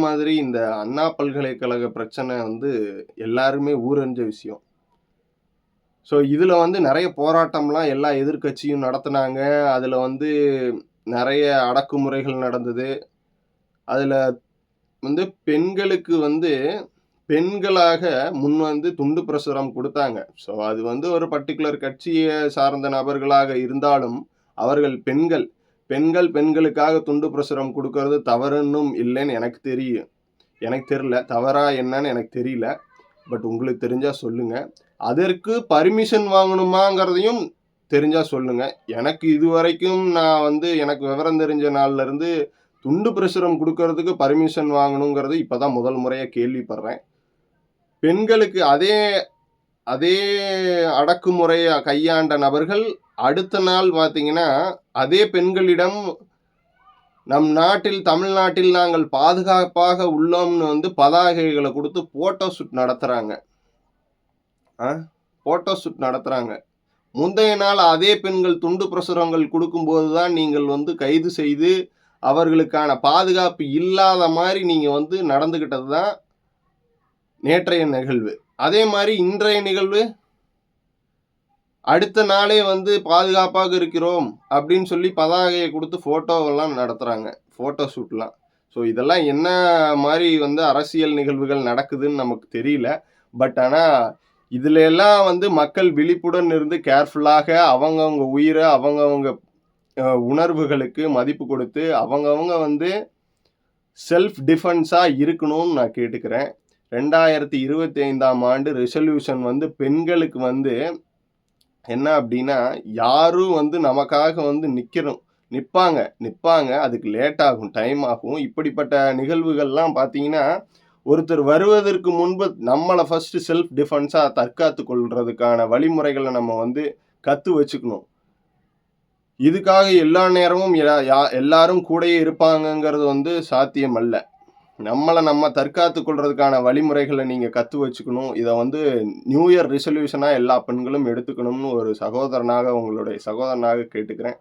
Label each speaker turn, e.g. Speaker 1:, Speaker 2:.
Speaker 1: மாதிரி இந்த அண்ணா பல்கலைக்கழக பிரச்சனை வந்து எல்லாருமே ஊரறிஞ்ச விஷயம். ஸோ இதில வந்து நெறைய போராட்டம்லாம் எல்லா எதிர்க்கட்சியும் நடத்துனாங்க. அதில வந்து நெறைய அடக்குமுறைகள் நடந்தது. அதில வந்து பெண்களுக்கு வந்து பெண்களாக முன் வந்து துண்டு பிரசுரம் குடுத்தாங்க. ஸோ அது வந்து ஒரு பர்ட்டிகுலர் கட்சிய சார்ந்த நபர்களாக இருந்தாலும், அவர்கள் பெண்கள். பெண்கள் பெண்களுக்காக துண்டு பிரசுரம் குடுக்கறது தவறுன்னும் இல்லைன்னு எனக்கு தெரியும். எனக்கு தெரியல. தவறா என்னன்னு எனக்கு தெரியல. பட் உங்களுக்கு தெரிஞ்சா சொல்லுங்க. அதற்கு பர்மிஷன் வாங்கணுமாங்கிறதையும் தெரிஞ்சா சொல்லுங்க. எனக்கு இதுவரைக்கும் நான் வந்து எனக்கு விவரம் தெரிஞ்ச நாள்ல இருந்து துண்டு பிரசுரம் குடுக்கறதுக்கு பர்மிஷன் வாங்கணுங்கிறது இப்ப தான் முதல் முறையா கேள்விப்படுறேன். பெண்களுக்கு அதே அதே அடக்குமுறைய கையாண்ட நபர்கள் அடுத்த நாள் பார்த்தீங்கன்னா, அதே பெண்களிடம் நம் நாட்டில் தமிழ்நாட்டில் நாங்கள் பாதுகாப்பாக உள்ளோம்னு வந்து பதாகைகள குடுத்து போட்டோ ஷூட் நடத்துறாங்க. ஆ போட்டோ ஷூட் நடத்துறாங்க. முந்தைய நாள் அதே பெண்கள் துண்டு பிரசுரங்கள் குடுக்கும்போது தான் நீங்கள் வந்து கைது செய்து, அவர்களுக்கான பாதுகாப்பு இல்லாத மாரி நீங்க வந்து நடந்துகிட்டது தான் நேற்றைய நிகழ்வு. அதே மாரி இன்றைய நிகழ்வு, அடுத்த நாளே வந்து பாதுகாப்பாக இருக்கிறோம் அப்படின்னு சொல்லி பதாகைய குடுத்து ஃபோட்டோவெல்லாம் நடத்துறாங்க. ஃபோட்டோ ஷூட்லாம். ஸோ இதெல்லாம் என்ன மாரி வந்து அரசியல் நிகழ்வுகள் நடக்குதுன்னு நமக்கு தெரியல. பட் ஆனா, இதுல எல்லாம் வந்து மக்கள் விழிப்புடன் இருந்து கேர்ஃபுல்லாக அவங்கவங்க உயிர, அவங்கவங்க உணர்வுகளுக்கு மதிப்பு கொடுத்து, அவங்கவங்க வந்து செல்ஃப் டிஃபென்ஸா இருக்கணும்னு நான் கேட்டுக்கிறேன். 2025ஆம் ஆண்டு ரெசல்யூஷன் வந்து பெண்களுக்கு வந்து என்ன அப்டின்னா, யாரும் வந்து நமக்காக வந்து நிப்பாங்க. அதுக்கு லேட் ஆகும், டைம் ஆகும். இப்படிப்பட்ட நிகழ்வுகள்லாம் பார்த்தீங்கன்னா, ஒருத்தர் வருவதற்கு முன்பு நம்மள ஃபர்ஸ்ட் செல்ஃப் டிஃபென்ஸா தற்காத்துக் கொள்றதுக்கான வழிமுறைகள நம்ம வந்து கத்து வச்சுக்கணும். இதுக்காக எல்லா நேரமும் எல்லாரும் கூடயே இருப்பாங்கங்கிறது வந்து சாத்தியம் அல்ல. நம்மள நம்ம தற்காத்துக் கொள்றதுக்கான வழிமுறைகள நீங்க கத்து வச்சுக்கணும். இத வந்து நியூ இயர் ரெசல்யூஷனா எல்லா பெண்களும் எடுத்துக்கணும்னு ஒரு சகோதரனாக உங்களுடைய சகோதரனாக கேட்டுக்கிறேன்.